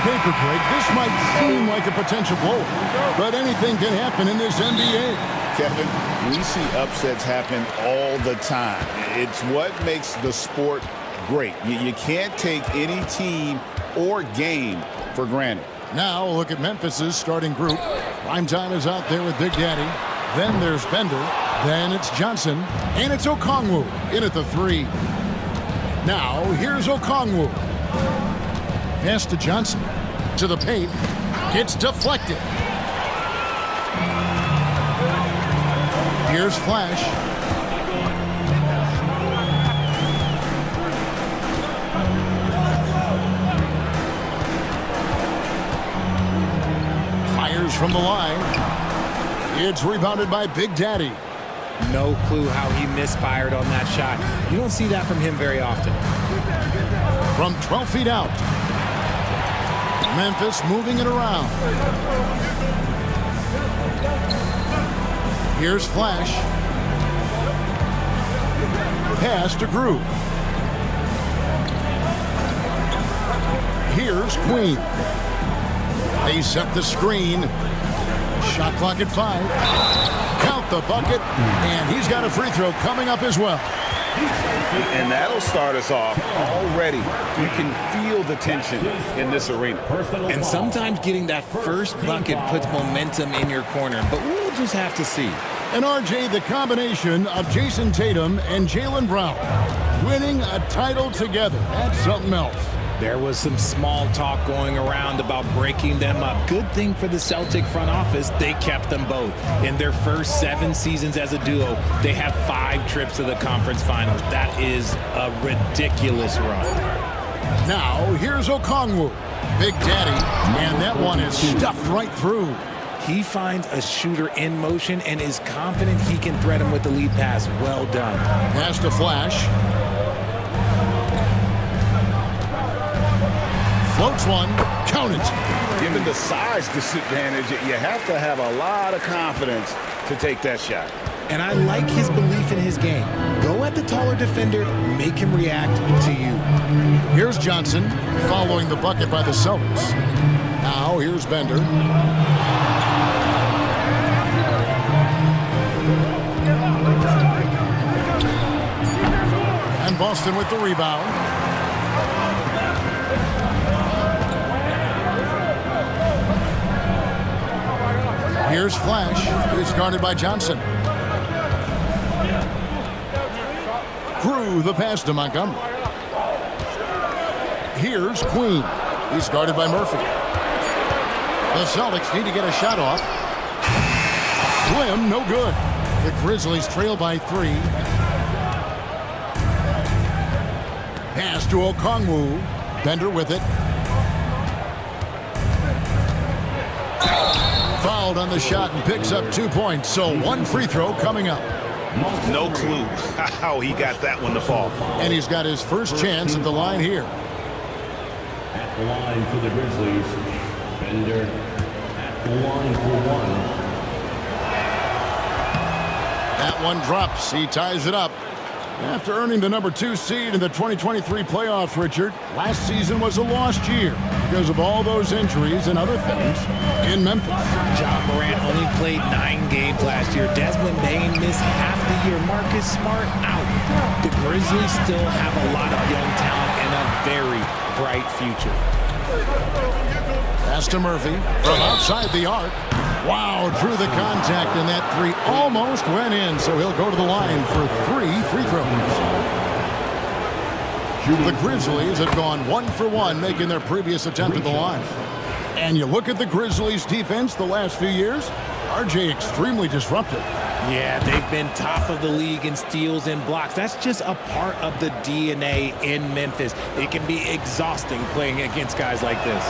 paper, Greg, this might seem like a potential blow, but anything can happen in this NBA. Kevin, we see upsets happen all the time. It's what makes the sport great. You can't take any team or game for granted. Now look at Memphis's starting group. Primetime is out there with Big Daddy. Then there's Bender. Then it's Johnson. And it's Okongwu in at the 3. Now here's Okongwu. Pass to Johnson. To the paint. It's deflected. Here's Flash. Fires from the line. It's rebounded by Big Daddy. No clue how he misfired on that shot. You don't see that from him very often. From 12 feet out. Memphis moving it around. Here's Flash. Pass to Groove. Here's Queen. They set the screen. Shot clock at 5. Count the bucket. And he's got a free throw coming up as well. And that'll start us off already. You can feel the tension in this arena. And sometimes getting that first bucket puts momentum in your corner, but we'll just have to see. And RJ, the combination of Jason Tatum and Jaylen Brown winning a title together. That's something else. There was some small talk going around about breaking them up. Good thing for the Celtic front office, they kept them both. In their first 7 seasons as a duo, they have 5 trips to the conference finals. That is a ridiculous run. Now, here's Okongwu. Big Daddy, and that one is stuffed right through. He finds a shooter in motion and is confident he can thread him with the lead pass. Well done. Pass to Flash. Floats one, count it. Given the size disadvantage, you have to have a lot of confidence to take that shot. And I like his belief in his game. Go at the taller defender, make him react to you. Here's Johnson, following the bucket by the Celtics. Now here's Bender. And Boston with the rebound. Here's Flash, who's guarded by Johnson. Crew the pass to Montgomery. Here's Queen. He's guarded by Murphy. The Celtics need to get a shot off. Slim, no good. The Grizzlies trail by 3. Pass to Okongwu. Bender with it. Fouled on the shot and picks up 2 points. So 1 free throw coming up. No clue how he got that one to fall. And he's got his first chance at the line here. At the line for the Grizzlies, Bender at the line for 1. That one drops. He ties it up. After earning the number 2 seed in the 2023 playoffs, Richard, last season was a lost year because of all those injuries and other things in Memphis. John Morant only played 9 games last year. Desmond Bane missed half the year. Marcus Smart out. The Grizzlies still have a lot of young talent and a very bright future. Pass to Murphy from outside the arc. Wow, drew the contact, and that 3 almost went in, so he'll go to the line for 3 free throws. The Grizzlies have gone 1 for 1, making their previous attempt at the line. And you look at the Grizzlies' defense the last few years, RJ extremely disruptive. Yeah, they've been top of the league in steals and blocks. That's just a part of the DNA in Memphis. It can be exhausting playing against guys like this.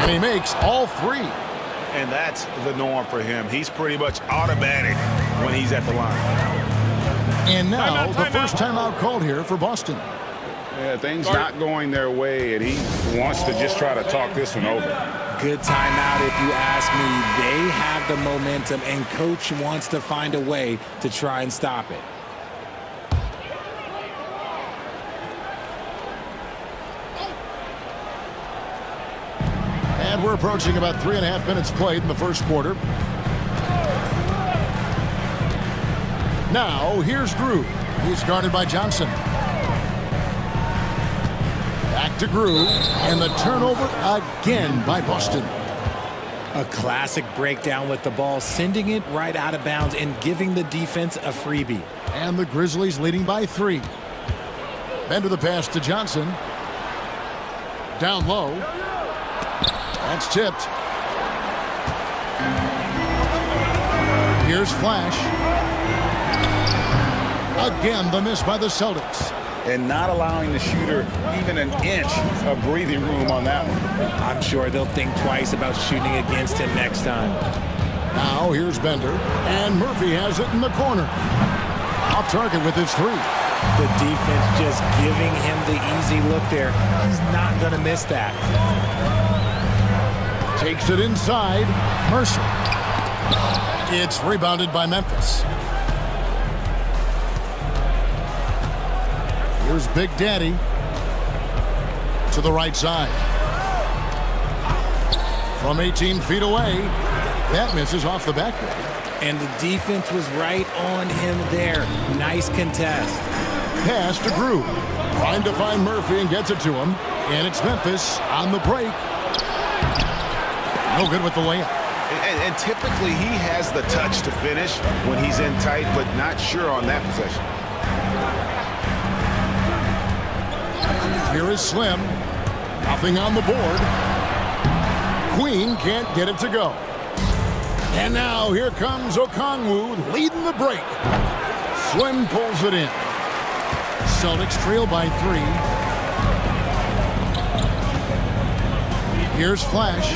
And he makes all 3. And that's the norm for him. He's pretty much automatic when he's at the line. And now the first timeout called here for Boston. Yeah, things not going their way, and he wants to just try to talk this one over. Good timeout if you ask me. They have the momentum, and coach wants to find a way to try and stop it. And we're approaching about 3.5 minutes played in the first quarter. Now, here's Drew. He's guarded by Johnson. Back to Drew, and the turnover again by Boston. A classic breakdown with the ball, sending it right out of bounds and giving the defense a freebie. And the Grizzlies leading by 3. Bender the pass to Johnson. Down low. That's tipped. Here's Flash. Again, the miss by the Celtics. And not allowing the shooter even an inch of breathing room on that one. I'm sure they'll think twice about shooting against him next time. Now here's Bender. And Murphy has it in the corner. Off target with his 3. The defense just giving him the easy look there. He's not going to miss that. Takes it inside. Mercer. It's rebounded by Memphis. Here's Big Daddy to the right side. From 18 feet away, that misses off the backboard. And the defense was right on him there. Nice contest. Pass to Drew. Trying to find Murphy and gets it to him. And it's Memphis on the break. No good with the layup. And typically he has the touch to finish when he's in tight, but not sure on that possession. Here is Slim. Nothing on the board. Queen can't get it to go. And now here comes Okongwu leading the break. Slim pulls it in. Celtics trail by 3. Here's Flash.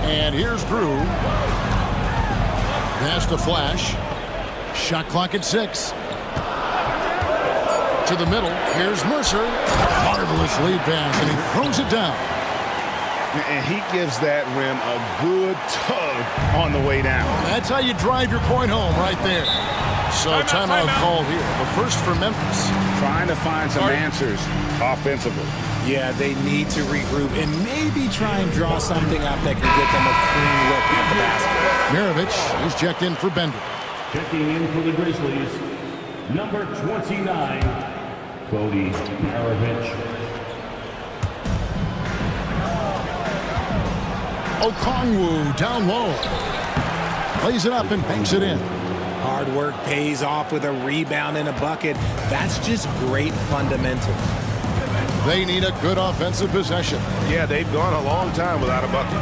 And here's Drew. Pass to Flash. Shot clock at 6. To the middle. Here's Mercer. Marvelous lead pass, and he throws it down. And he gives that rim a good tug on the way down. That's how you drive your point home right there. So timeout call here. The first for Memphis. Trying to find some answers offensively. Yeah, they need to regroup and maybe try and draw something up that can get them a clean look at the basket. Mirovic is checked in for Bender. Checking in for the Grizzlies, number 29, Cody Maravich. Okongwu down low. Plays it up and banks it in. Hard work pays off with a rebound and a bucket. That's just great fundamentals. They need a good offensive possession. Yeah, they've gone a long time without a bucket.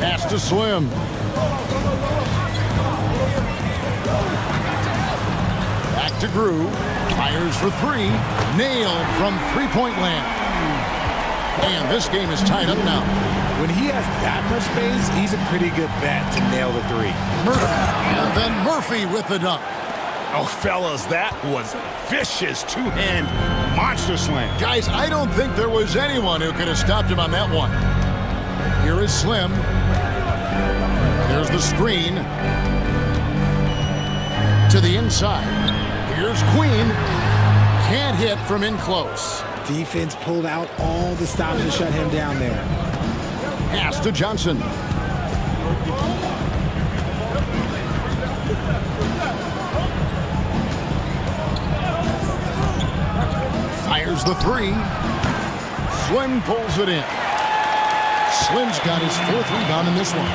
Pass to Slim. Back to Drew. Fires for 3. Nailed from three-point land. And this game is tied up now. When he has that much space, he's a pretty good bet to nail the 3. Murphy. And then Murphy with the dunk. Oh, fellas, that was a vicious two-hand monster slam. Guys, I don't think there was anyone who could have stopped him on that one. Here is Slim. Here's the screen. To the inside. Here's Queen. Can't hit from in close. Defense pulled out all the stops to shut him down there. Pass to Johnson. Fires the 3. Slim pulls it in. Slim's got his 4th rebound in this one.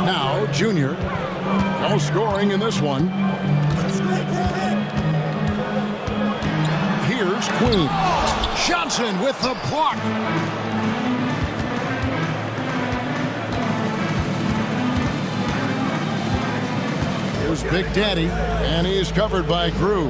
Now, Junior. No scoring in this one. Here's Queen. Johnson with the block. Here's Big Daddy, and he's covered by Drew.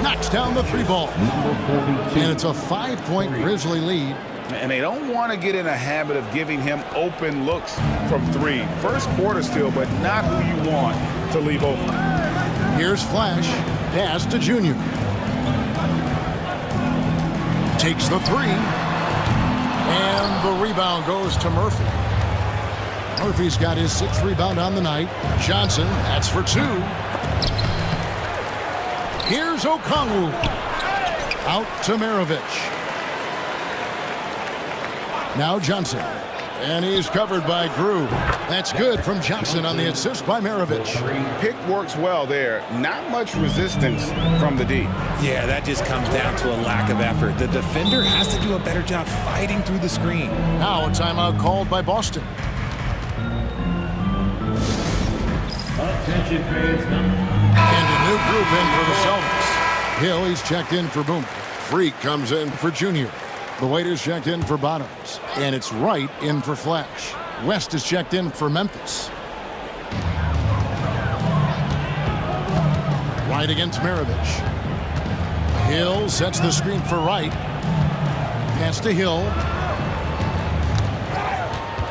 Knocks down the 3 ball. And it's a 5-point Grizzly lead. And they don't want to get in a habit of giving him open looks from 3. First quarter still, but not who you want to leave open. Here's Flash. Pass to Junior. Takes the 3. And the rebound goes to Murphy. Murphy's got his 6th rebound on the night. Johnson, that's for 2. Here's Okongwu. Out to Maravich. Now Johnson. And he's covered by Groove. That's good from Johnson on the assist by Maravich. Pick works well there. Not much resistance from the D. Yeah, that just comes down to a lack of effort. The defender has to do a better job fighting through the screen. Now a timeout called by Boston. Attention fans, And a new group in for the Celtics. Hill, he's checked in for Boom. Freak comes in for Junior. The waiter's checked in for Bottoms. And it's Wright in for Flash. West is checked in for Memphis. Wright against Maravich. Hill sets the screen for Wright. Pass to Hill.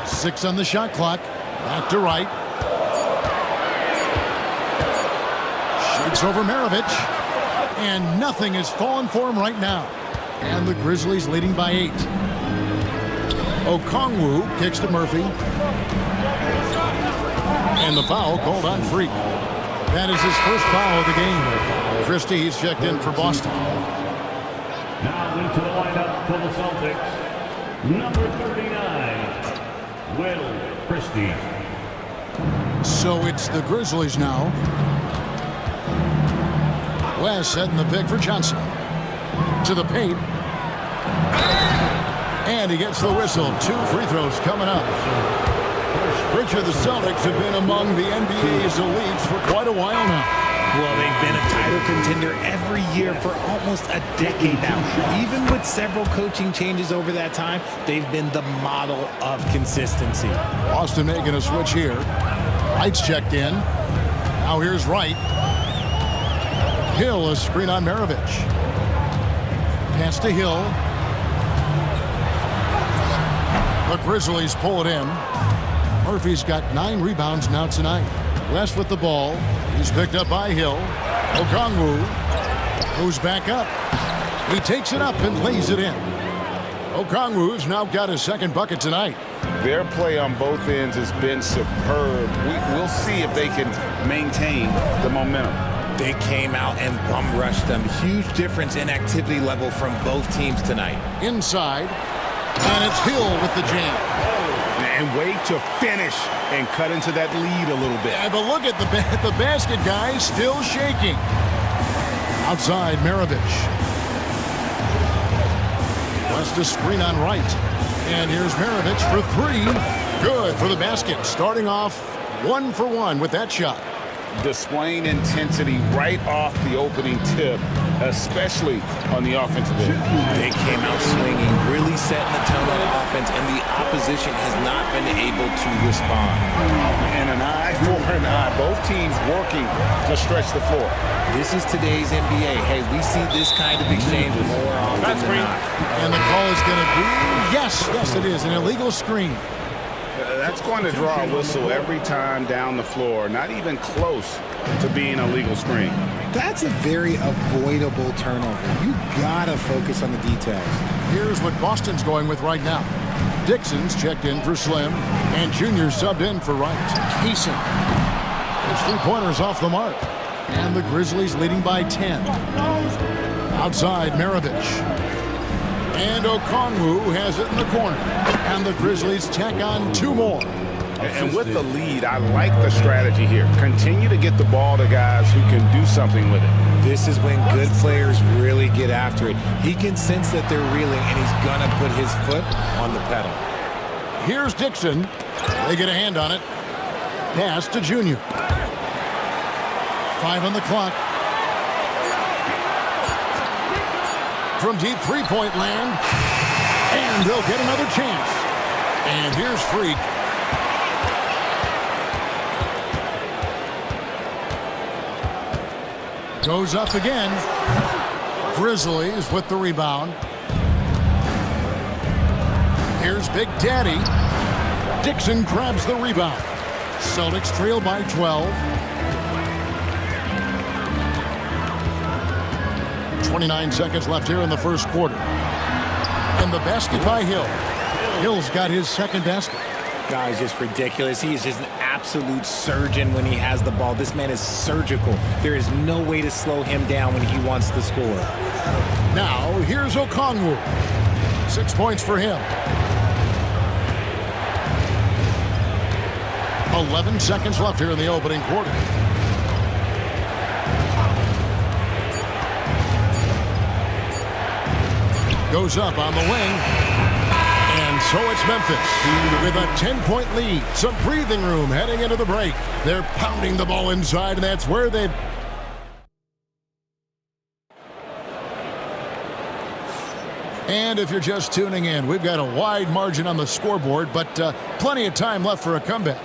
6 on the shot clock. Back to Wright. Shoots over Maravich. And nothing has fallen for him right now. And the Grizzlies leading by 8. Okongwu kicks to Murphy. And the foul called on Freak. That is his first foul of the game. Christie, he's checked in for Boston. now into the lineup for the Celtics. Number 39, Will Christie. So it's the Grizzlies now. West setting the pick for Johnson. To the paint. And he gets the whistle. 2 free throws coming up. Richard, the Celtics have been among the NBA's elites for quite a while now. Well, they've been a title contender every year for almost a decade now. Even with several coaching changes over that time, they've been the model of consistency. Boston making a switch here. Wright's checked in. Now here's Wright. Hill, a screen on Maravich. Pass to Hill. The Grizzlies pull it in. Murphy's got 9 rebounds now tonight. West with the ball. He's picked up by Hill. Okongwu moves back up. He takes it up and lays it in. Okongwu's now got his 2nd bucket tonight. Their play on both ends has been superb. We'll see if they can maintain the momentum. They came out and bum rushed them. Huge difference in activity level from both teams tonight. Inside. And it's Hill with the jam. And way to finish and cut into that lead a little bit. Yeah, but look at the basket, guys, still shaking. Outside, Maravich. West a screen on Wright. And here's Maravich for 3. Good for the basket. Starting off 1 for 1 with that shot. Displaying intensity right off the opening tip, especially on the offensive end. They came out swinging, really setting the tone on offense, and the opposition has not been able to respond. And an eye for an eye. Both teams working to stretch the floor. This is today's NBA. Hey, we see this kind of exchange more often than not. And the call is going to be, yes, it is, an illegal screen. That's going to draw a whistle every time down the floor. Not even close to being a legal screen. That's a very avoidable turnover. You gotta focus on the details. Here's what Boston's going with right now. Dixon's checked in for Slim, and Junior subbed in for Wright. Keeson. His 3-pointers off the mark. And the Grizzlies leading by 10. Outside, Maravich. And Okongwu has it in the corner. And the Grizzlies tack on 2 more. And with the lead, I like the strategy here. Continue to get the ball to guys who can do something with it. This is when good players really get after it. He can sense that they're reeling, and he's gonna put his foot on the pedal. Here's Dixon. They get a hand on it. Pass to Junior. 5 on the clock. From deep 3-point land. And they'll get another chance. And here's Freak. Goes up again. Grizzlies with the rebound. Here's Big Daddy. Dixon grabs the rebound. Celtics trail by 12. 29 seconds left here in the first quarter. And the basket by Hill. Hill's got his 2nd basket. Guy is just ridiculous. He is just an absolute surgeon when he has the ball. This man is surgical. There is no way to slow him down when he wants to score. Now, here's Okongwu. 6 points for him. 11 seconds left here in the opening quarter. Goes up on the wing. And so it's Memphis with a 10-point lead. Some breathing room heading into the break. They're pounding the ball inside, and that's where they've... And if you're just tuning in, we've got a wide margin on the scoreboard, but plenty of time left for a comeback.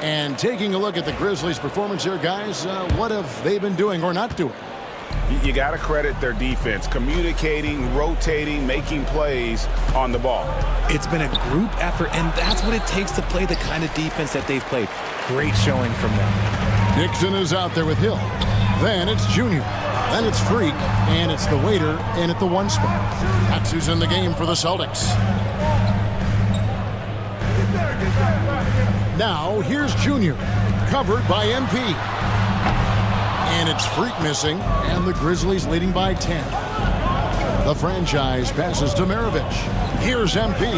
And taking a look at the Grizzlies' performance here, guys, what have they been doing or not doing? You got to credit their defense, communicating, rotating, making plays on the ball. It's been a group effort, and that's what it takes to play the kind of defense that they've played. Great showing from them. Dixon is out there with Hill. Then it's Junior. Then it's Freak, and it's the waiter in at the 1 spot. That's who's in the game for the Celtics. Now, here's Junior, covered by MP. And it's Freak missing, and the Grizzlies leading by 10. The franchise passes to Maravich. Here's MP.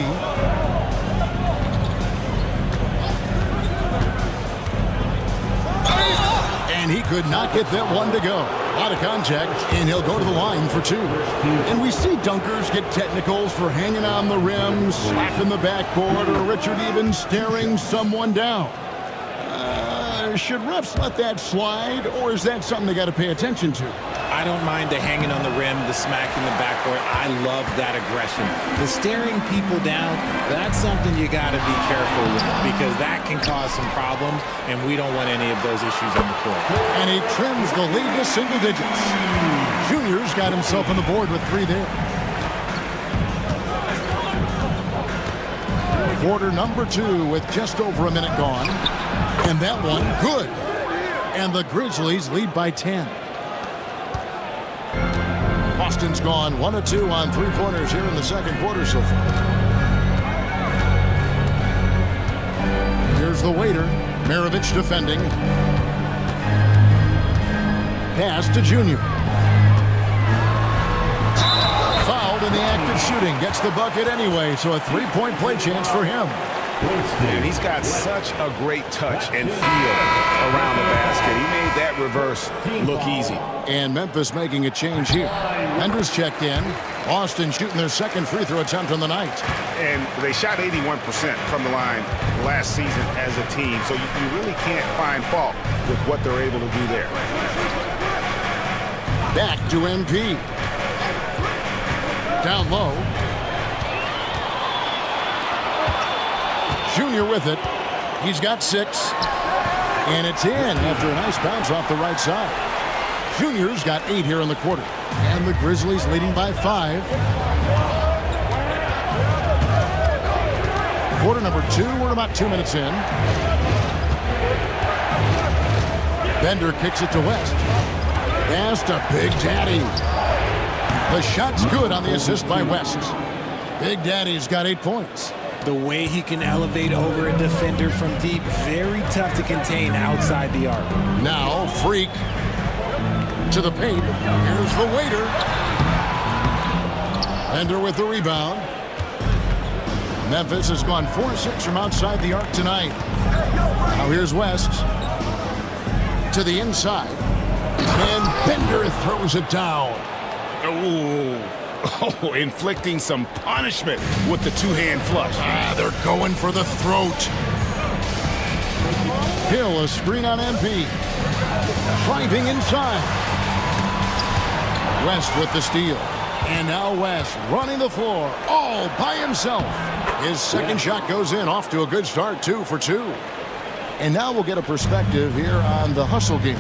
And he could not get that one to go. A lot of contact, and he'll go to the line for 2. And we see dunkers get technicals for hanging on the rim, slapping the backboard, or Richard even staring someone down. Should refs let that slide, or is that something they got to pay attention to? I don't mind the hanging on the rim, the smacking the backboard. I love that aggression. The staring people down, that's something you got to be careful with because that can cause some problems, and we don't want any of those issues on the court. And he trims the lead to single digits. Junior's got himself on the board with 3 there. Quarter number 2 with just over a minute gone. And that one, good. And the Grizzlies lead by 10. Boston's gone 1 of 2 on 3-pointers here in the second quarter so far. Here's the waiter. Maravich defending. Pass to Junior. Fouled in the act of shooting. Gets the bucket anyway, so a 3-point play chance for him. And he's got such a great touch and feel around the basket. He made that reverse look easy. And Memphis making a change here. Hendricks checked in. Boston shooting their second free throw attempt on the night. And they shot 81% from the line last season as a team. So you really can't find fault with what they're able to do there. Back to MP. Down low. Junior with it. He's got 6. And it's in after a nice bounce off the right side. Junior's got 8 here in the quarter. And the Grizzlies leading by 5. Quarter number 2. We're about 2 minutes in. Bender kicks it to West. Pass to Big Daddy. The shot's good on the assist by West. Big Daddy's got 8 points. The way he can elevate over a defender from deep, very tough to contain outside the arc. Now, Freak to the paint. Here's the waiter. Bender with the rebound. Memphis has gone 4-6 from outside the arc tonight. Now here's West to the inside. And Bender throws it down. Oh, inflicting some punishment with the 2-hand flush. They're going for the throat. Hill, a screen on MP. Driving inside. West with the steal. And now West running the floor all by himself. His second shot goes in, off to a good start, 2 for 2. And now we'll get a perspective here on the hustle game.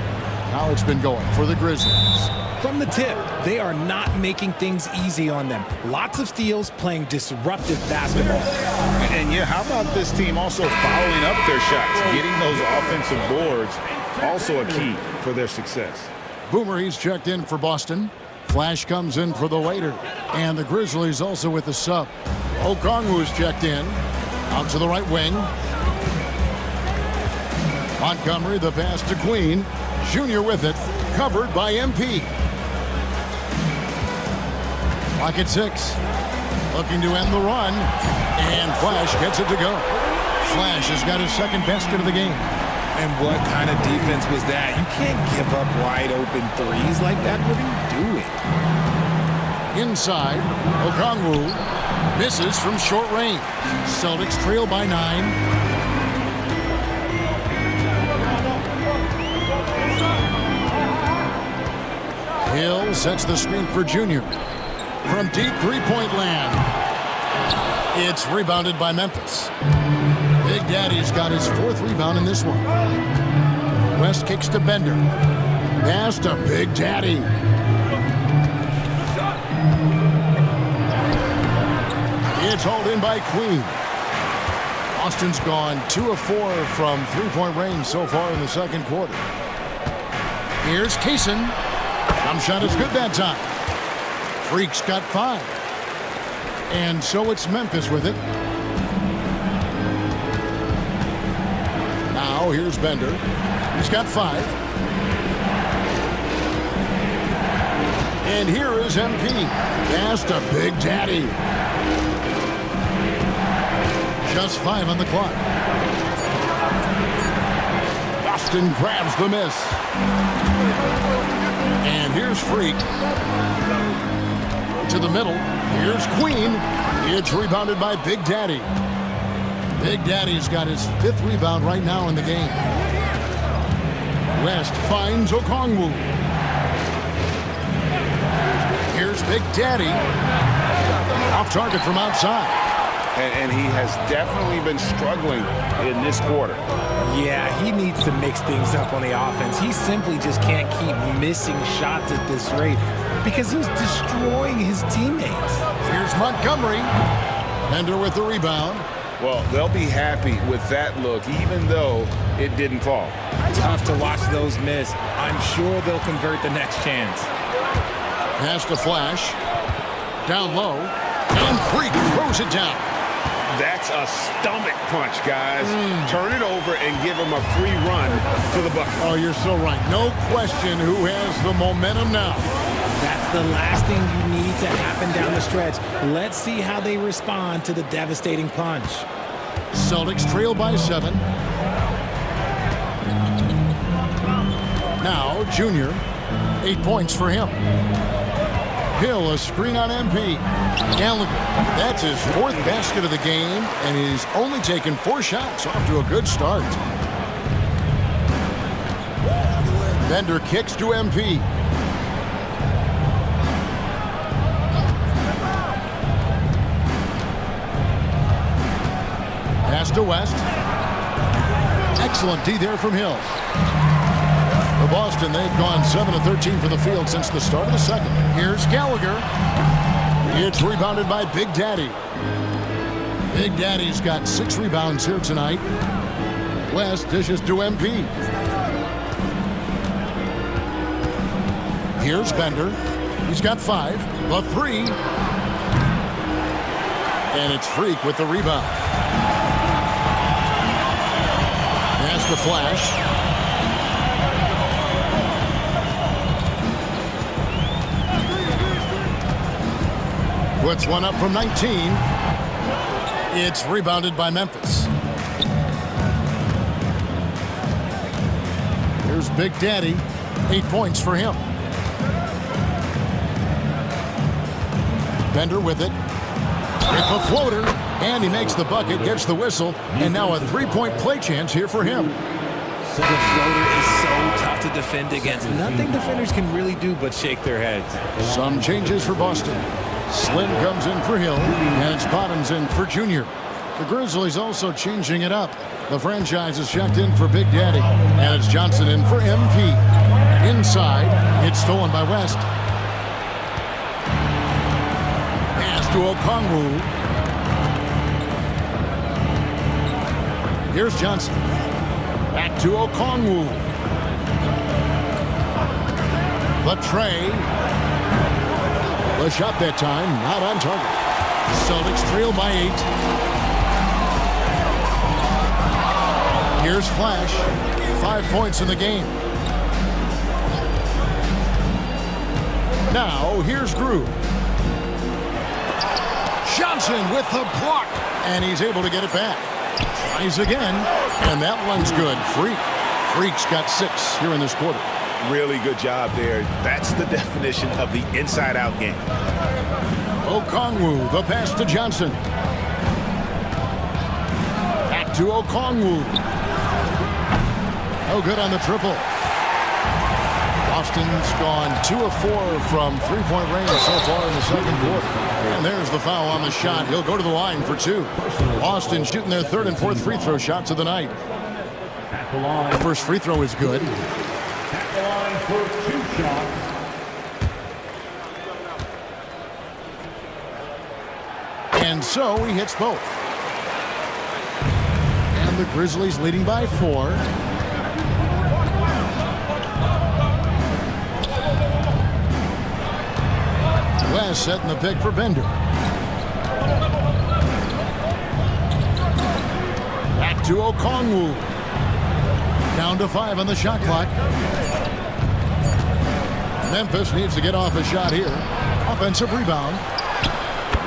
How it's been going for the Grizzlies. From the tip, they are not making things easy on them. Lots of steals, playing disruptive basketball. And yeah, how about this team also following up their shots, getting those offensive boards, also a key for their success. Boomer, he's checked in for Boston. Flash comes in for the waiter. And the Grizzlies also with the sub. Okongwu's checked in. Out to the right wing. Montgomery, the pass to Queen. Junior with it, covered by MP. Clock at 6. Looking to end the run. And Flash gets it to go. Flash has got his second basket of the game. And what kind of defense was that? You can't give up wide open threes like that. What are you doing? Inside, Okongwu misses from short range. Celtics trail by 9. Hill sets the screen for Junior. From deep three-point land. It's rebounded by Memphis. Big Daddy's got his 4th rebound in this one. West kicks to Bender. Pass to Big Daddy. It's hauled in by Queen. Austin's gone 2 of 4 from three-point range so far in the second quarter. Here's Kaysen. Jump shot is good that time. Freak's got 5. And so it's Memphis with it. Now here's Bender. He's got 5. And here is MP. Pass to Big Daddy. Just 5 on the clock. Boston grabs the miss. And here's Freak. To the middle. Here's Queen. It's rebounded by Big Daddy. Big Daddy's got his 5th rebound right now in the game. West finds Okongwu. Here's Big Daddy. Off target from outside. And he has definitely been struggling in this quarter. Yeah, he needs to mix things up on the offense. He simply just can't keep missing shots at this rate because he's destroying his teammates. Here's Montgomery. Bender with the rebound. Well, they'll be happy with that look, even though it didn't fall. Tough to watch those miss. I'm sure they'll convert the next chance. Pass to Flash. Down low. And Freak throws it down. That's a stomach punch, guys. Turn it over and give him a free run to the bucket. Oh, you're so right. No question who has the momentum now. That's the last thing you need to happen down the stretch. Let's see how they respond to the devastating punch. Celtics trail by 7. Now, Junior. 8 points for him. Hill, a screen on MP. Gallagher, that's his 4th basket of the game, and he's only taken 4 shots. Off to a good start. Bender kicks to MP. Pass to West. Excellent D there from Hill. For Boston, they've gone 7 of 13 from the field since the start of the second. Here's Gallagher. It's rebounded by Big Daddy. Big Daddy's got 6 rebounds here tonight. West dishes to MP. Here's Bender. He's got 5. The 3. And it's Freak with the rebound. Pass to Flash. Puts one up from 19. It's rebounded by Memphis. Here's Big Daddy. 8 points for him. Bender with it. With the floater. And he makes the bucket, gets the whistle. And now a 3-point play chance here for him. The floater is so tough to defend against. Nothing defenders can really do but shake their heads. Some changes for Boston. Slim comes in for Hill, and it's Bottoms in for Junior. The Grizzlies also changing it up. The franchise is checked in for Big Daddy, and it's Johnson in for MP. Inside, it's stolen by West. Pass to Okongwu. Here's Johnson. Back to Okongwu. The tray. The shot that time, not on target. Celtics trail by 8. Here's Flash. 5 points in the game. Now, here's Groove. Johnson with the block. And he's able to get it back. Tries again. And that one's good. Freak's got 6 here in this quarter. Really good job there. That's the definition of the inside-out game. Okongwu, the pass to Johnson. Back to Okongwu. No good on the triple. Boston's gone 2 of 4 from three-point range so far in the second quarter. And there's the foul on the shot. He'll go to the line for 2. Boston shooting their 3rd and 4th free throw shots of the night. The first free throw is good. At the line for 2 shots. And so he hits both. And the Grizzlies leading by 4. West setting the pick for Bender. Back to Okongwu. Down to 5 on the shot clock. Memphis needs to get off a shot here. Offensive rebound.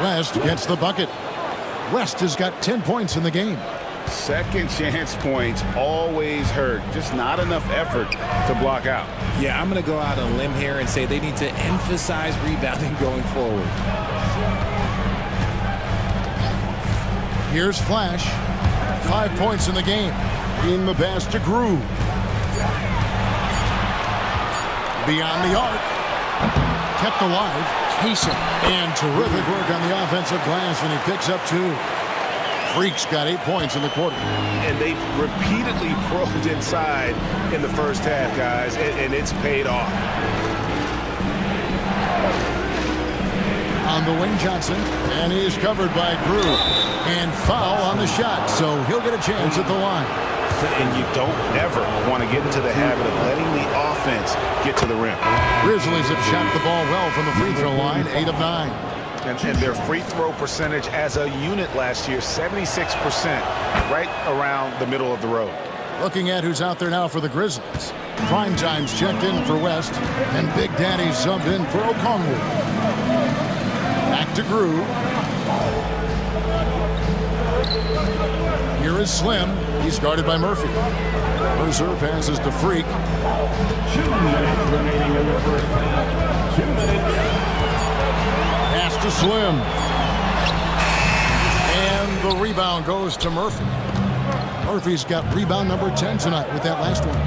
West gets the bucket. West has got 10 points in the game. Second chance points always hurt. Just not enough effort to block out. Yeah, I'm going to go out on a limb here and say they need to emphasize rebounding going forward. Here's Flash. 5 points in the game. In the pass to Groove. Beyond the arc. Kept alive. Decent. And terrific work on the offensive glass, and he picks up 2. Freak's got 8 points in the quarter. And they've repeatedly probed inside in the first half, guys, and it's paid off. On the wing, Johnson, and he is covered by Groove. And foul on the shot, so he'll get a chance at the line. And you don't ever want to get into the habit of letting the offense get to the rim. Grizzlies have shot the ball well from the free throw line, 8 of 9. And their free throw percentage as a unit last year, 76%, right around the middle of the road. Looking at who's out there now for the Grizzlies. Primetime's checked in for West, and Big Daddy subbed in for Okongwu. Back to Groove. Here is Slim. He's guarded by Murphy. Mercer passes to Freak. 2 minutes remaining in the first half. 2 minutes. Pass to Slim. And the rebound goes to Murphy. Murphy's got rebound number 10 tonight with that last one.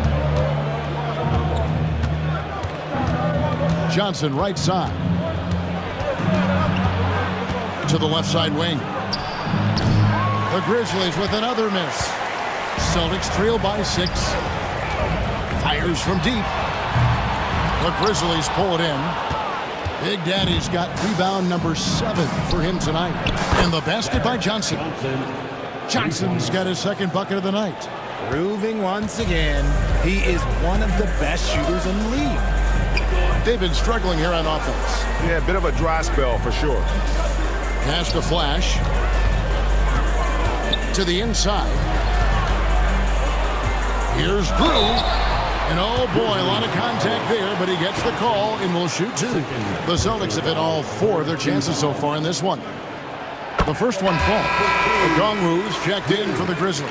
Johnson right side. To the left side wing. The Grizzlies with another miss. Celtics trail by 6. Fires from deep. The Grizzlies pull it in. Big Daddy's got rebound number 7 for him tonight. And the basket by Johnson. Johnson's got his second bucket of the night. Proving once again, he is one of the best shooters in the league. They've been struggling here on offense. Yeah, a bit of a dry spell for sure. Pass to Flash. To the inside. Here's Groove. And oh boy, a lot of contact there, but he gets the call and will shoot 2. The Celtics have hit all 4 of their chances so far in this one. The first one falls. Okongwu's checked in for the Grizzlies.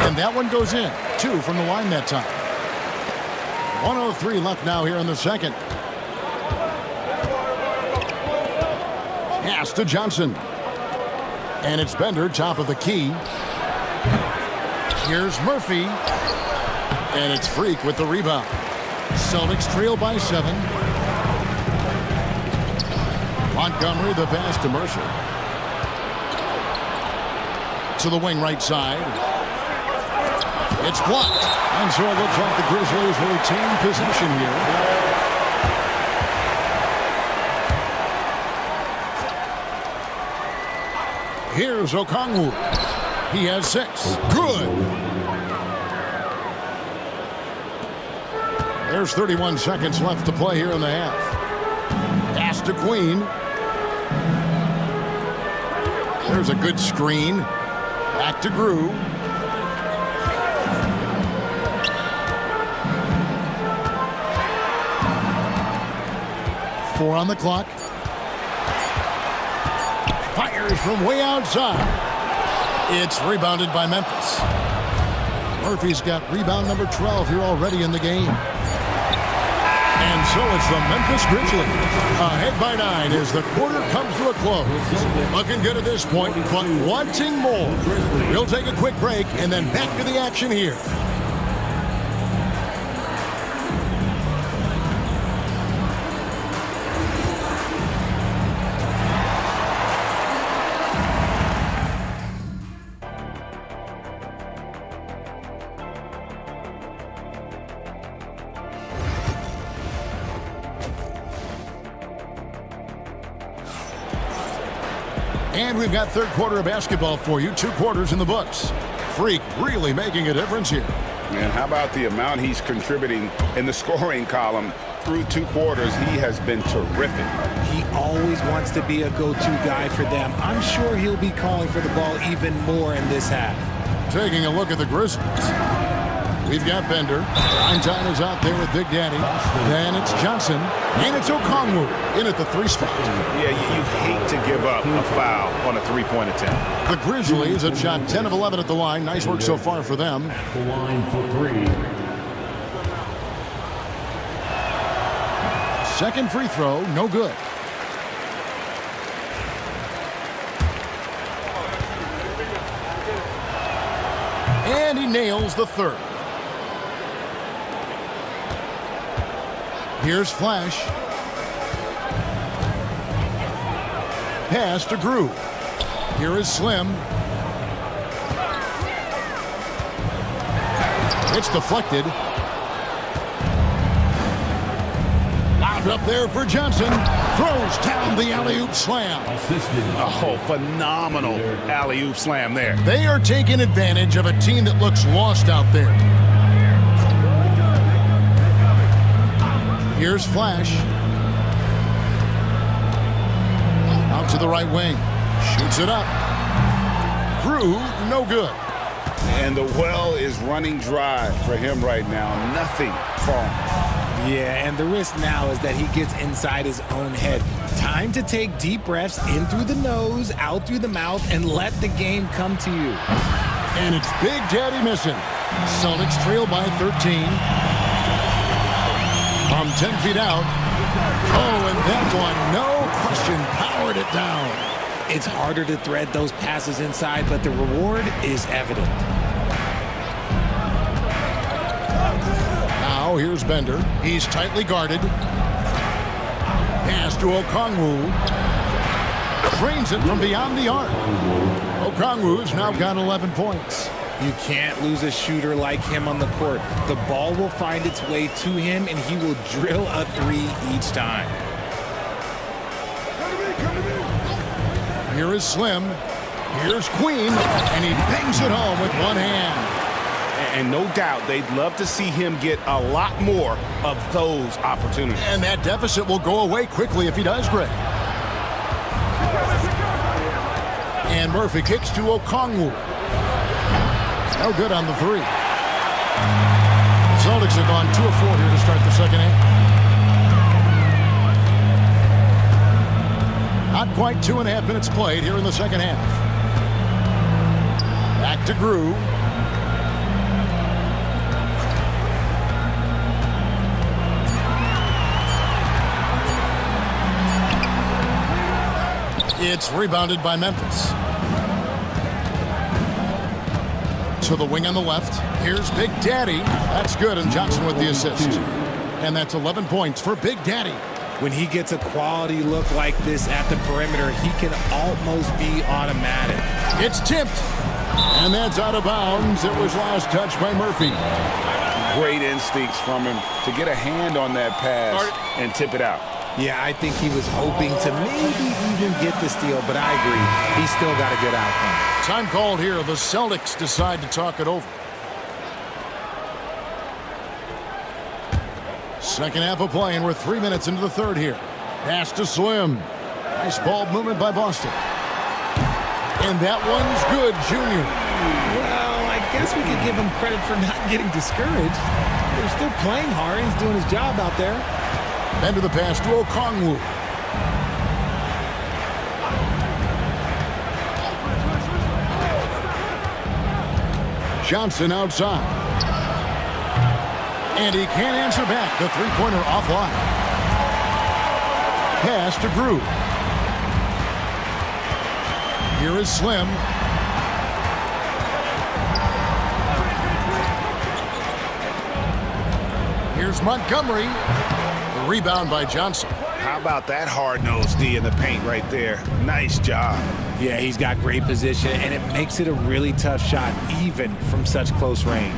And that one goes in. 2 from the line that time. 1:03 left now here in the second. Pass to Johnson. And it's Bender, top of the key. Here's Murphy. And it's Freak with the rebound. Celtics trail by 7. Montgomery, the pass to Mercer. To the wing right side. It's blocked. And so it looks like the Grizzlies will retain possession here. Here's Okongwu. He has 6. Good. There's 31 seconds left to play here in the half. Pass to Queen. There's a good screen. Back to Grew. Four on the clock. Fires from way outside. It's rebounded by Memphis. Murphy's got rebound number 12 here already in the game. And so it's the Memphis Grizzlies ahead by 9 as the quarter comes to a close. Looking good at this point, but wanting more. We'll take a quick break and then back to the action here. And we've got third quarter of basketball for you. 2 quarters in the books. Freak really making a difference here. And how about the amount he's contributing in the scoring column through 2 quarters? He has been terrific. He always wants to be a go-to guy for them. I'm sure he'll be calling for the ball even more in this half. Taking a look at the Grizzlies. We've got Bender. Prime time is out there with Big Daddy. Then it's Johnson. And it's Okongwu in at the 3 spot. Yeah, you hate to give up a foul on a 3-point attempt. The Grizzlies have shot 10 of 11 at the line. Nice work so far for them. The line for 3. Second free throw, no good. And he nails the third. Here's Flash. Pass to Grew. Here is Slim. It's deflected. Lobbed up there for Johnson. Throws down the alley-oop slam. Oh, phenomenal alley-oop slam there. They are taking advantage of a team that looks lost out there. Here's Flash. Out to the right wing. Shoots it up. Grew, no good. And the well is running dry for him right now. Nothing falling. Yeah, and the risk now is that he gets inside his own head. Time to take deep breaths in through the nose, out through the mouth, and let the game come to you. And it's Big Daddy missing. Celtics trail by 13. From 10 feet out. Oh, and that one, no question, powered it down. It's harder to thread those passes inside, but the reward is evident. Now here's Bender. He's tightly guarded. Pass to Okongwu. Drains it from beyond the arc. Okongwu's now got 11 points. You can't lose a shooter like him on the court. The ball will find its way to him, and he will drill a 3 each time. Here is Slim. Here's Queen, and he bangs it home with one hand. And no doubt they'd love to see him get a lot more of those opportunities. And that deficit will go away quickly if he does, Greg. And Murphy kicks to Okongwu. No good on the 3. The Celtics have gone 2 of 4 here to start the second half. Not quite 2.5 minutes played here in the second half. Back to Grew. It's rebounded by Memphis. To the wing on the left. Here's Big Daddy. That's good, and Johnson with the assist. And that's 11 points for Big Daddy. When he gets a quality look like this at the perimeter, he can almost be automatic. It's tipped. And that's out of bounds. It was last touched by Murphy. Great instincts from him to get a hand on that pass and tip it out. Yeah, I think he was hoping to maybe even get the steal, but I agree. He still got a good outcome. Time called here. The Celtics decide to talk it over. Second half of play, and we're 3 minutes into the third here. Pass to Slim. Nice ball movement by Boston. And that one's good, Junior. Well, I guess we could give him credit for not getting discouraged. They're still playing hard. He's doing his job out there. Bender the pass to Okongwu. Johnson outside. And he can't answer back. The three-pointer offline. Pass to Grew. Here is Slim. Here's Montgomery. The rebound by Johnson. How about that hard-nosed D in the paint right there? Nice job. Yeah, he's got great position, and it makes it a really tough shot, even from such close range.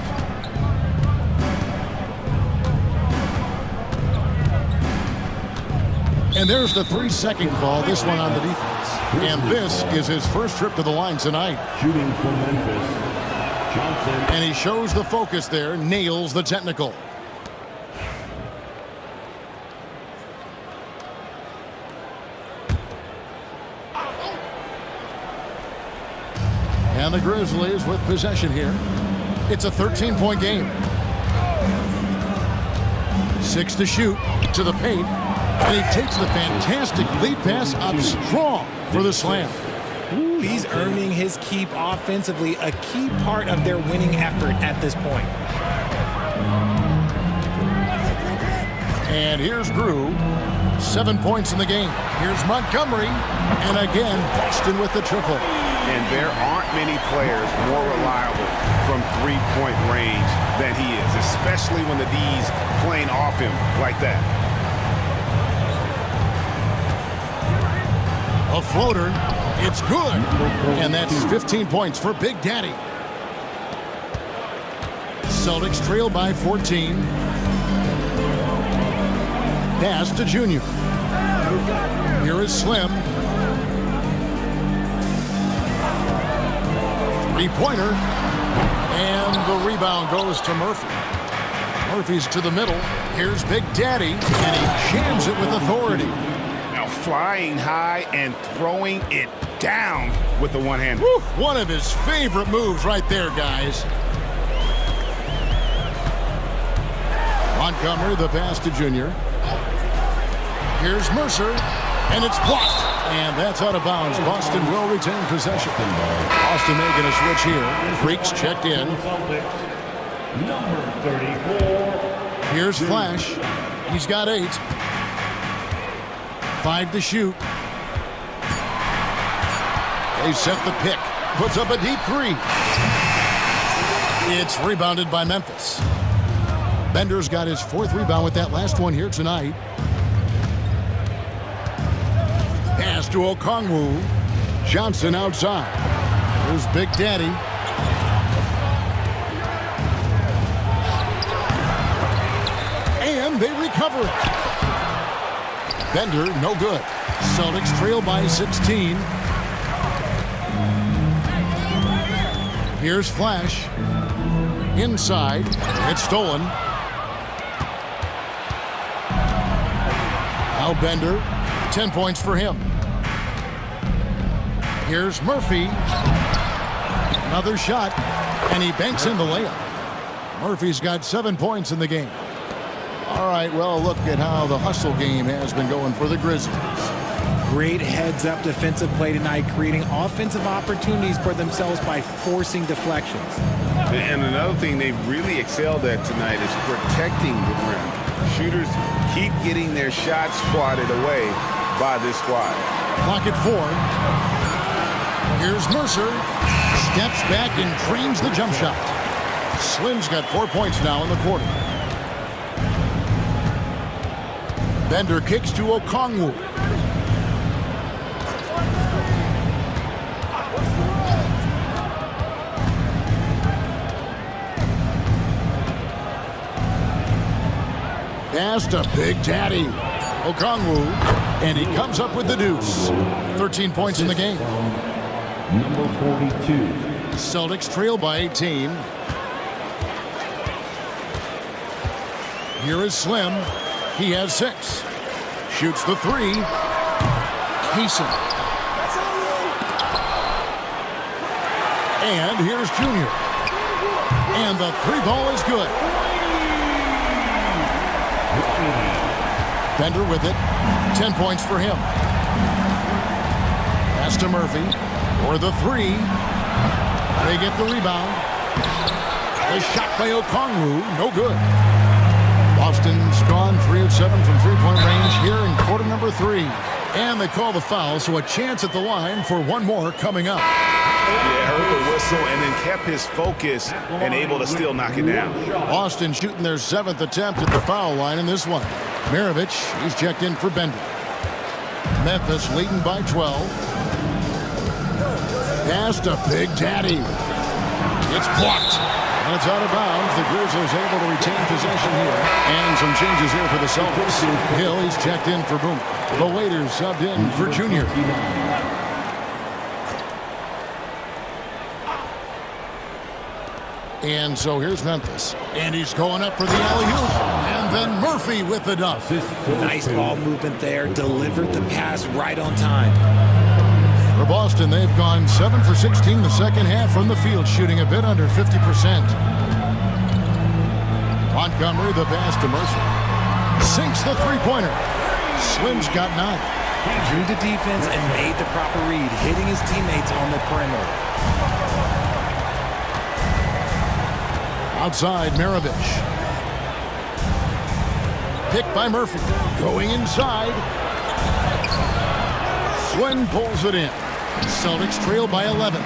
And there's the 3-second call, this one on the defense. And this is his first trip to the line tonight. Shooting for Memphis, Johnson. And he shows the focus there, nails the technical. And the Grizzlies with possession here. It's a 13-point game. 6 to shoot, to the paint. And he takes the fantastic lead pass up strong for the slam. He's earning his keep offensively, a key part of their winning effort at this point. And here's Grew. 7 points in the game. Here's Montgomery. And again, Boston with the triple. And there aren't many players more reliable from three-point range than he is, especially when the D's playing off him like that. A floater. It's good. And that's 15 points for Big Daddy. Celtics trail by 14. Pass to Junior. Here is Slim. Three-pointer. And the rebound goes to Murphy. Murphy's to the middle. Here's Big Daddy. And he jams it with authority. Flying high and throwing it down with the one hand. Woo, one of his favorite moves right there, guys. Montgomery, the pass to Junior. Here's Mercer, and it's blocked. And that's out of bounds. Boston will retain possession. Boston making a switch here. Freaks checked in. Number 34. Here's Flash. He's got 8. 5 to shoot. They set the pick. Puts up a deep 3. It's rebounded by Memphis. Bender's got his 4th rebound with that last one here tonight. Pass to Okongwu. Johnson outside. Here's Big Daddy. And they recover it. Bender, no good. Celtics trail by 16. Here's Flash. Inside. It's stolen. Now Bender. 10 points for him. Here's Murphy. Another shot. And he banks in the layup. Murphy's got 7 points in the game. All right, well, look at how the hustle game has been going for the Grizzlies. Great heads-up defensive play tonight, creating offensive opportunities for themselves by forcing deflections. And another thing they've really excelled at tonight is protecting the rim. Shooters keep getting their shots swatted away by this squad. Clock at 4. Here's Mercer. Steps back and drains the jump shot. Slim's got 4 points now in the quarter. Bender kicks to Okongwu. Pass to Big Daddy. Okongwu. And he comes up with the deuce. 13 points in the game. Number 42. Celtics trail by 18. Here is Slim. He has 6. Shoots the 3. Kaysen. And here's Junior. And the three ball is good. Bender with it. 10 points for him. Pass to Murphy. For the three. They get the rebound. The shot by Okongwu. No good. Boston's gone 3 of 7 from three-point range here in quarter number 3. And they call the foul, so a chance at the line for one more coming up. Yeah, heard the whistle and then kept his focus and able to still knock it down. Boston shooting their 7th attempt at the foul line in this one. Maravich, he's checked in for Bender. Memphis leading by 12. Pass to Big Daddy. It's blocked. And it's out of bounds. The Grizzlies able to retain possession here. And some changes here for the Celtics. Hill, he's checked in for Boom. The Waiters subbed in for Junior. And so here's Memphis. And he's going up for the alley-oop. And then Murphy with the dunk. Nice ball movement there. Delivered the pass right on time. For Boston, they've gone 7 for 16 the second half from the field, shooting a bit under 50%. Montgomery, the pass to Mercer. Sinks the three-pointer. Slim's got 9. He drew the defense and made the proper read, hitting his teammates on the perimeter. Outside, Maravich. Picked by Murphy. Going inside. Slim pulls it in. Celtics trail by 11.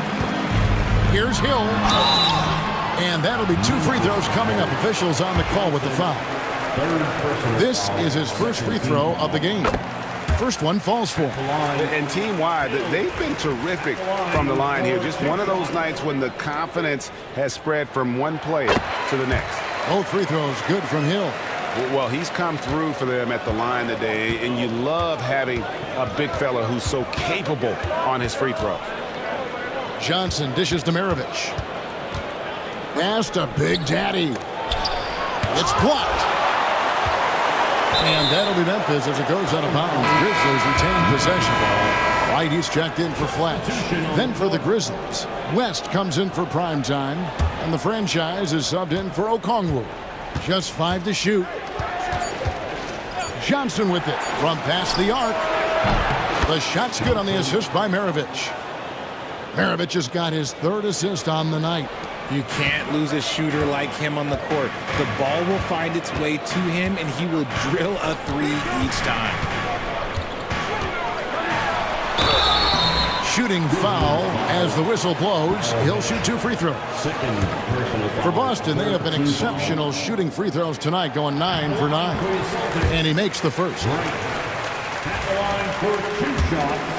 Here's Hill. And that'll be 2 free throws coming up. Officials on the call with the foul. This is his first free throw of the game. First one falls for him. And team-wide, they've been terrific from the line here. Just one of those nights when the confidence has spread from one player to the next. Both free throws good from Hill. Well, he's come through for them at the line today, and you love having a big fella who's so capable on his free throws. Johnson dishes to Maravich. Pass to Big Daddy. It's blocked. And that'll be Memphis as it goes out of bounds. Grizzlies retain possession. White, he's checked in for Flash. Then for the Grizzlies, West comes in for prime time, and the franchise is subbed in for Okongwu. Just 5 to shoot. Johnson with it from past the arc. The shot's good on the assist by Maravich. Maravich has got his 3rd assist on the night. You can't lose a shooter like him on the court. The ball will find its way to him, and he will drill a 3 each time. Shooting foul as the whistle blows. He'll shoot 2 free throws. For Boston, they have been exceptional shooting free throws tonight, going 9 for 9. And he makes the first. At the line for 2 shots.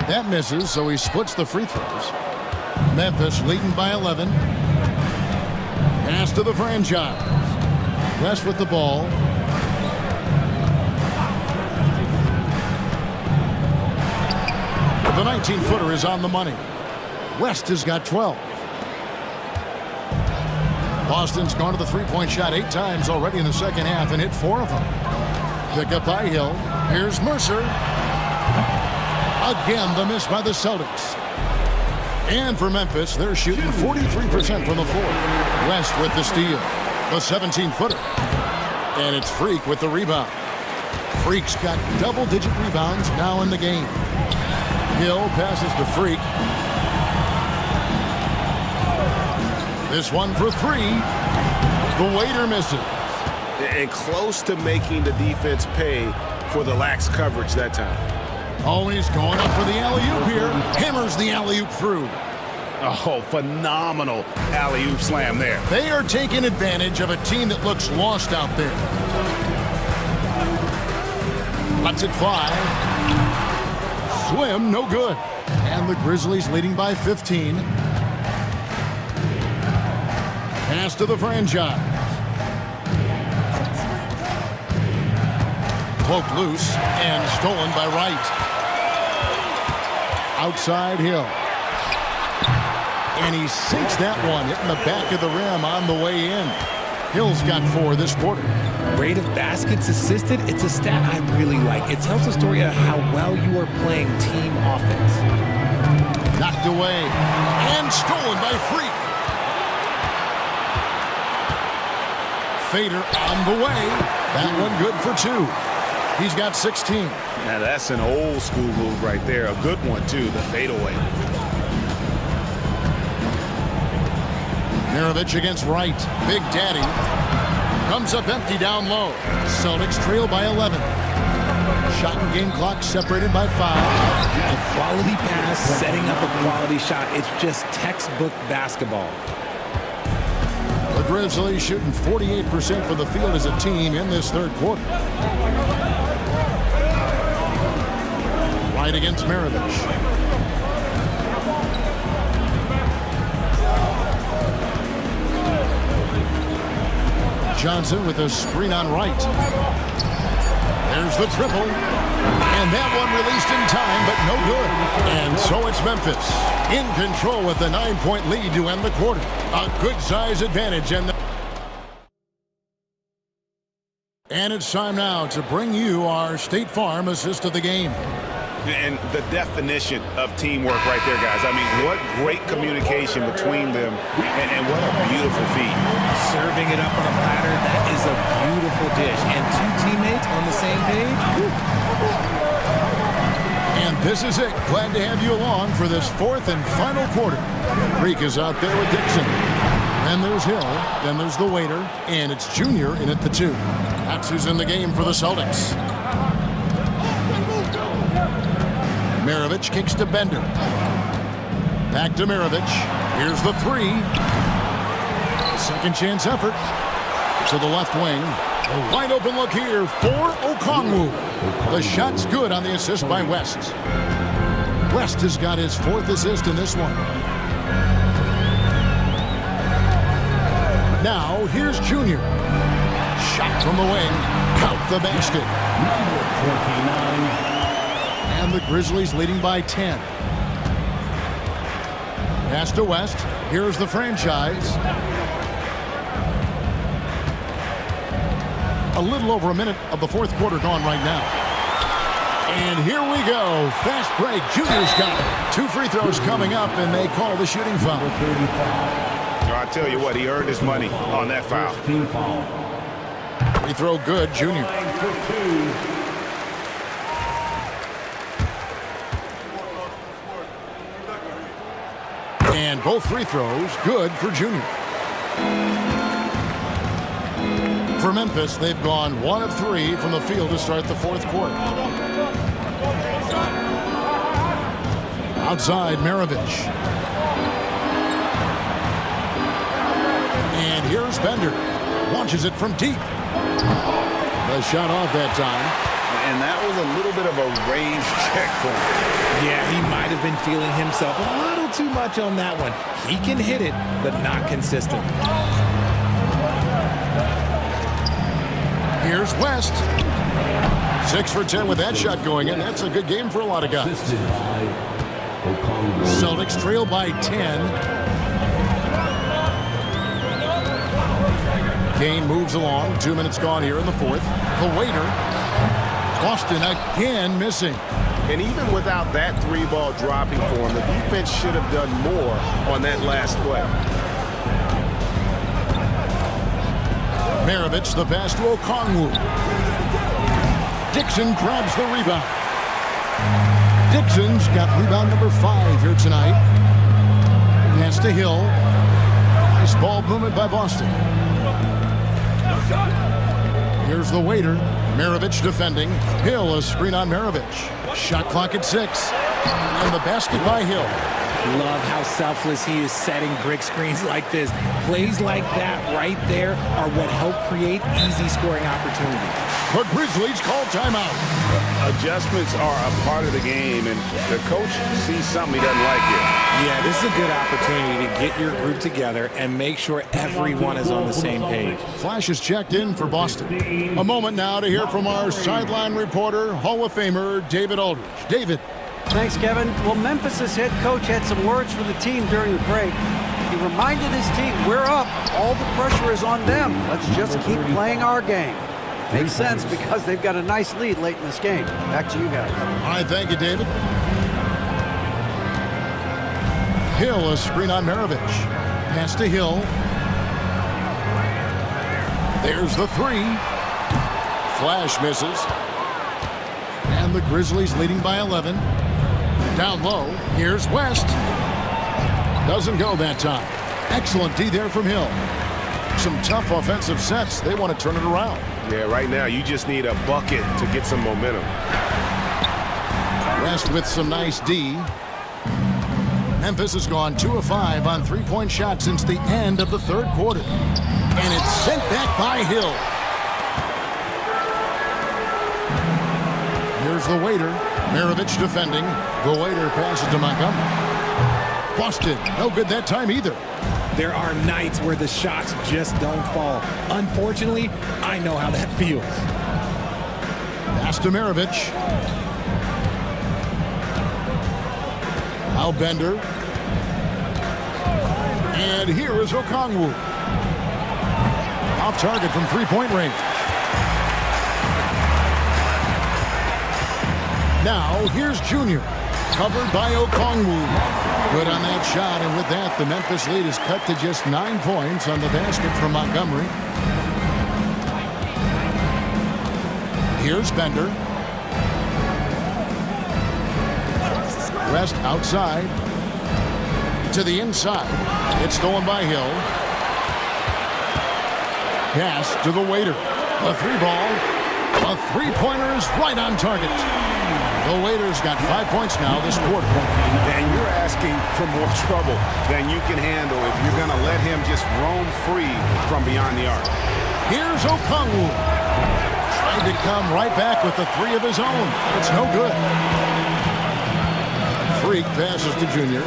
That misses, so he splits the free throws. Memphis leading by 11. Pass to the franchise. West with the ball. The 19-footer is on the money. West has got 12. Boston's gone to the three-point shot 8 times already in the second half and hit 4 of them. Pick up by Hill. Here's Mercer. Again, the miss by the Celtics. And for Memphis, they're shooting 43% from the floor. West with the steal. The 17-footer. And it's Freak with the rebound. Freak's got double-digit rebounds now in the game. Hill passes to Freak. This one for 3. The waiter misses. And close to making the defense pay for the lax coverage that time. Oh, he's going up for the alley-oop here. Hammers the alley-oop through. Oh, phenomenal alley-oop slam there. They are taking advantage of a team that looks lost out there. Lets it fly. Slim, no good. And the Grizzlies leading by 15. Pass to the franchise. Poked loose and stolen by Wright. Outside Hill. And he sinks that one, hitting the back of the rim on the way in. Hill's got 4 this quarter. Rate of baskets assisted, it's a stat I really like. It tells a story of how well you are playing team offense. Knocked away and stolen by Freak. Fader on the way. That one good for 2. He's got 16. Now that's an old school move right there. A good one too, the fadeaway. Maravich against Wright. Big Daddy comes up empty down low. Celtics trail by 11. Shot and game clock separated by 5. A quality pass, setting up a quality shot. It's just textbook basketball. The Grizzlies shooting 48% from the field as a team in this third quarter. Right against Maravich. Johnson with a screen on Wright. There's the triple. And that one released in time, but no good. And so it's Memphis in control with a 9-point lead to end the quarter. A good size advantage. And it's time now to bring you our State Farm assist of the game. And the definition of teamwork right there, guys. I mean, what great communication between them, and what a beautiful feat. Serving it up on a platter, that is a beautiful dish. And 2 teammates on the same page. And this is it. Glad to have you along for this 4th and final quarter. Creek is out there with Dixon. Then there's Hill. Then there's the waiter. And it's Junior in at the 2. That's who's in the game for the Celtics. Maravich kicks to Bender. Back to Maravich. Here's the 3. A second chance effort to the left wing. A wide open look here for Okongwu. The shot's good on the assist by West. West has got his 4th assist in this one. Now here's Junior. Shot from the wing. Count the basket. Number 29. And the Grizzlies leading by 10. Pass to West. Here's the franchise. A little over a minute of the 4th quarter gone right now. And here we go. Fast break. Junior's got it. 2 free throws coming up, and they call the shooting foul. I tell you what, he earned his money on that foul. Free throw good, Junior. And both free throws good for Junior. For Memphis, they've gone 1 of 3 from the field to start the 4th quarter. Outside, Maravich. And here's Bender. Launches it from deep. The shot off that time. And that was a little bit of a range check for him. Yeah, he might have been feeling himself a little too much on that one. He can hit it, but not consistent. Here's West. 6 for 10 with that shot going in. That's a good game for a lot of guys. Celtics trail by 10. Kane moves along. 2 minutes gone here in the 4th. The waiter. Boston again missing. And even without that 3-ball dropping for him, the defense should have done more on that last play. Maravich, the pass to Okongwu. Dixon grabs the rebound. Dixon's got rebound number 5 here tonight. Pass to Hill. Nice ball movement by Boston. Here's the waiter. Maravich defending. Hill, a screen on Maravich. Shot clock at 6. And the basket by Hill. Love how selfless he is setting brick screens like this. Plays like that right there are what help create easy scoring opportunities. The Grizzlies call timeout. Adjustments are a part of the game, and the coach sees something he doesn't like here. Yeah, this is a good opportunity to get your group together and make sure everyone is on the same page. Flash is checked in for Boston. A moment now to hear from our sideline reporter, Hall of Famer David Aldridge. David. Thanks, Kevin. Well, Memphis' head coach had some words for the team during the break. He reminded his team, we're up. All the pressure is on them. Let's just keep playing our game. Makes sense because they've got a nice lead late in this game. Back to you guys. All right, thank you, David. Hill, a screen on Maravich. Pass to Hill. There's the three. Flash misses. And the Grizzlies leading by 11. Down low, here's West. Doesn't go that time. Excellent D there from Hill. Some tough offensive sets. They want to turn it around. Yeah, right now you just need a bucket to get some momentum. West with some nice D. Memphis has gone 2 of 5 on three-point shots since the end of the third quarter. And it's sent back by Hill. Here's the waiter. Maravich defending. The waiter passes to Montgomery. Busted. No good that time either. There are nights where the shots just don't fall. Unfortunately, I know how that feels. Pass to Maravich. Now Bender. And here is Okongwu. Off target from three-point range. Now here's Junior. Covered by Okongwu. Good on that shot, and with that, the Memphis lead is cut to just 9 points on the basket from Montgomery. Here's Bender. West outside. To the inside. It's stolen by Hill. Pass to the waiter. A three ball. A three-pointer is right on target. The waiter's got 5 points now this quarter. And you're asking for more trouble than you can handle if you're going to let him just roam free from beyond the arc. Here's Okongwu. Trying to come right back with the three of his own. It's no good. Freak passes to Junior.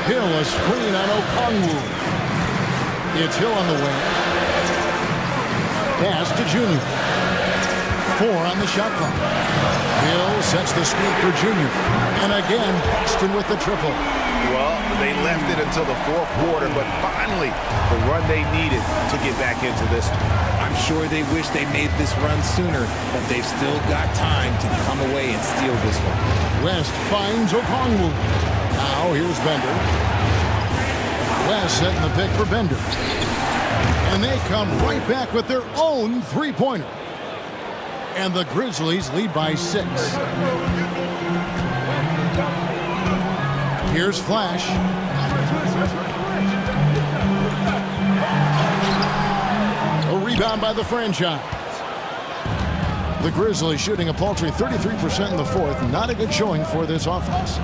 Hill a screen on Okongwu. It's Hill on the wing. Pass to Junior. 4 on the shot clock. Hill sets the screen for Junior. And again, Boston with the triple. Well, they left it until the fourth quarter, but finally the run they needed to get back into this one. I'm sure they wish they made this run sooner, but they've still got time to come away and steal this one. West finds Okongwu. Now here's Bender. West setting the pick for Bender. And they come right back with their own three-pointer. And the Grizzlies lead by 6. Here's Flash. A rebound by the franchise. The Grizzlies shooting a paltry 33% in the fourth. Not a good showing for this offense.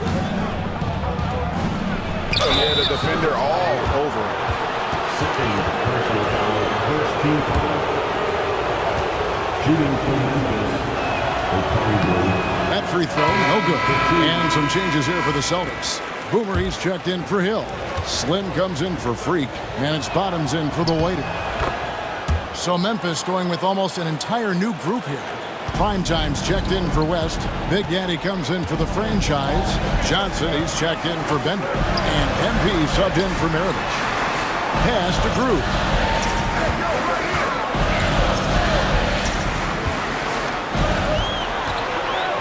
Yeah, the defender all over him. Second personal foul, first team foul. Shooting from Memphis, Okongwu. That free throw, no good. And some changes here for the Celtics. Boomer, he's checked in for Hill. Slim comes in for Freak, and it's Bottoms in for the waiter. So Memphis going with almost an entire new group here. Primetime's checked in for West. Big Daddy comes in for the franchise. Johnson, he's checked in for Bender. And MP subbed in for Maravich. Pass to Drew.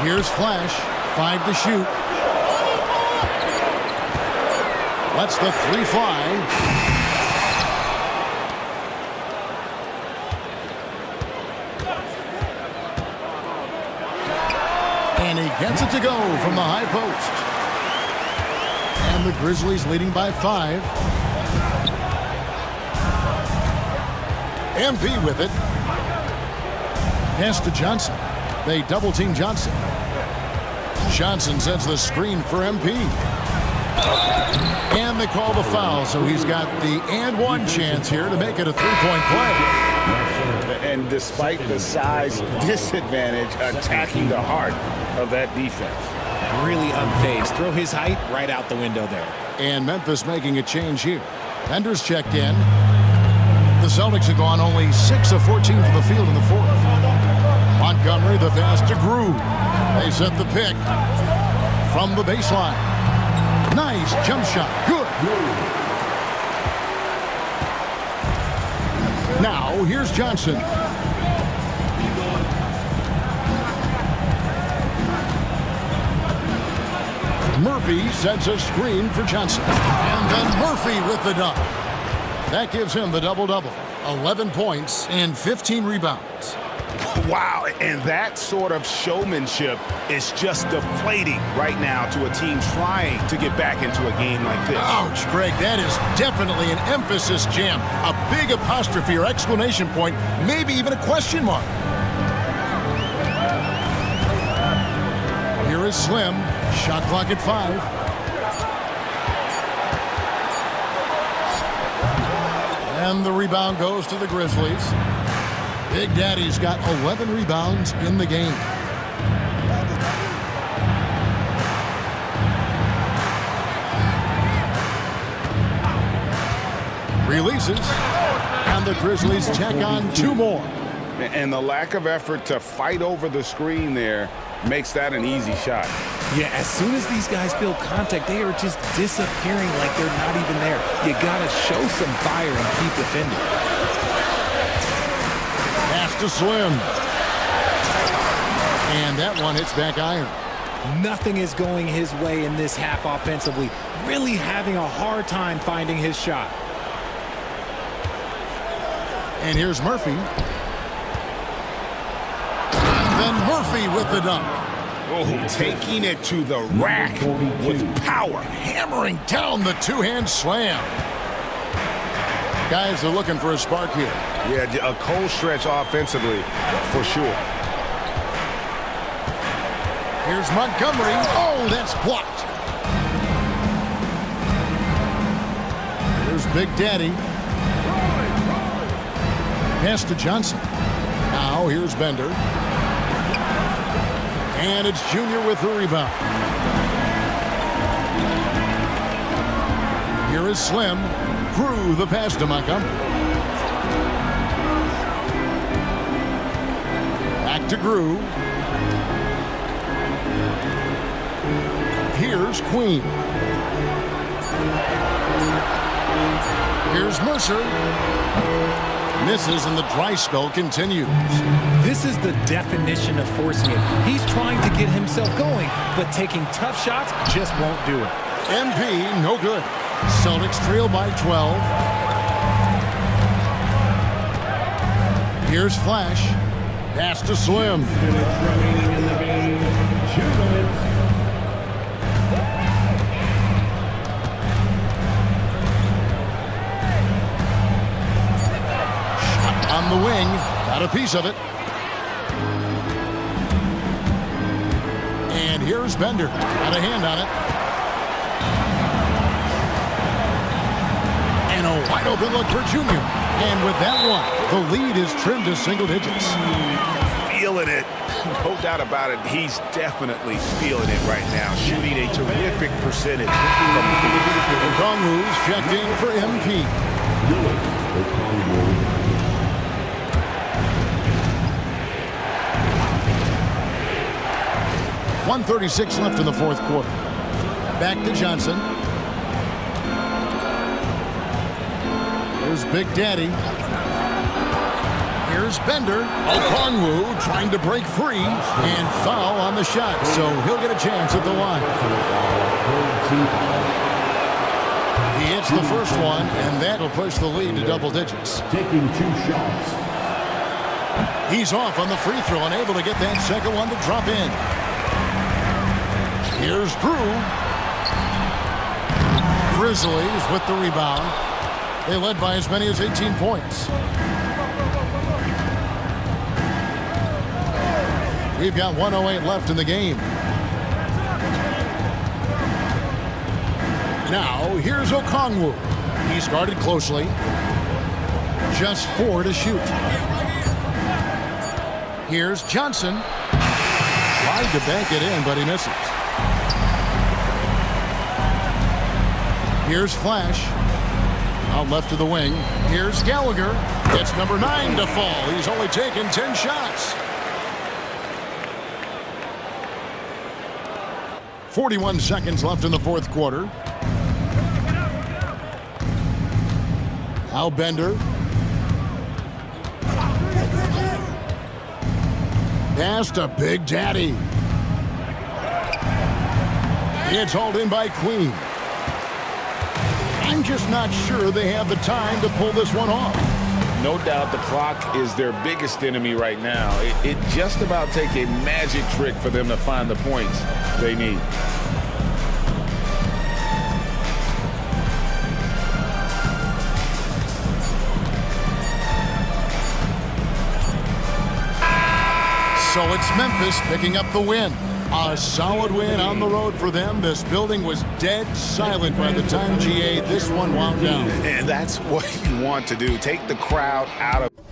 Here's Flash. 5 to shoot. Lets the three fly. And he gets it to go from the high post. And the Grizzlies leading by 5. MP with it. Pass to Johnson. They double-team Johnson. Johnson sets the screen for MP. And they call the foul, so he's got the and one chance here to make it a three-point play. And despite the size disadvantage, attacking the heart of that defense. Really unfazed. Throw his height right out the window there. And Memphis making a change here. Bender's checked in. The Celtics have gone only 6 of 14 from the field in the fourth. Montgomery, the pass to Groove. They set the pick from the baseline. Nice jump shot. Good. Now, here's Johnson. Murphy sets a screen for Johnson. And then Murphy with the dunk. That gives him the double-double. 11 points and 15 rebounds. Wow, and that sort of showmanship is just deflating right now to a team trying to get back into a game like this. Ouch, Greg, that is definitely an emphasis jam. A big apostrophe or exclamation point, maybe even a question mark. Here is Slim. Shot clock at 5. And the rebound goes to the Grizzlies. Big Daddy's got 11 rebounds in the game. Releases. And the Grizzlies check on 2 more. And the lack of effort to fight over the screen there makes that an easy shot. Yeah, as soon as these guys feel contact, they are just disappearing like they're not even there. You got to show some fire and keep defending. Pass to Slim. And that one hits back iron. Nothing is going his way in this half offensively. Really having a hard time finding his shot. And here's Murphy. And then Murphy with the dunk. Oh, taking it to the rack with power. Hammering down the two-hand slam. Guys are looking for a spark here. Yeah, a cold stretch offensively, for sure. Here's Montgomery. Oh, that's blocked. Here's Big Daddy. Pass to Johnson. Now here's Bender. And it's Junior with the rebound. Here is Slim. Through the pass to Montgomery. Back to Grew. Here's Queen. Here's Mercer. Misses and the dry spell continues. This is the definition of forcing it. He's trying to get himself going, but taking tough shots just won't do it. MP, no good. Celtics trail by 12. Here's Flash. Pass to Slim. Minutes remaining in the game. 2 minutes. Shot on the wing. Got a piece of it. And here's Bender. Got a hand on it. And a wide open look for Junior. And with that one, the lead is trimmed to single digits. Feeling it. No doubt about it. He's definitely feeling it right now. Shooting a terrific percentage from the field. Okongwu's checked in for MP. 1:36 left in the fourth quarter. Back to Johnson. Here's Big Daddy. Here's Bender. Okongwu trying to break free and foul on the shot, so he'll get a chance at the line. He hits the first one, and that'll push the lead to double digits. Taking 2 shots. He's off on the free throw and able to get that second one to drop in. Here's Drew. Grizzlies with the rebound. They led by as many as 18 points. We've got 1:08 left in the game. Now, here's Okongwu. He's guarded closely. Just 4 to shoot. Here's Johnson. Tried to bank it in, but he misses. Here's Flash. Out left to the wing. Here's Gallagher. It's number 9 to fall. He's only taken 10 shots. 41 seconds left in the fourth quarter. Al Bender. Pass to Big Daddy. It's hauled in by Queen. I'm just not sure they have the time to pull this one off. No doubt the clock is their biggest enemy right now. It just about take a magic trick for them to find the points they need. So it's Memphis picking up the win. A solid win on the road for them. This building was dead silent by the time, GA, this one wound down. And that's what you want to do. Take the crowd out of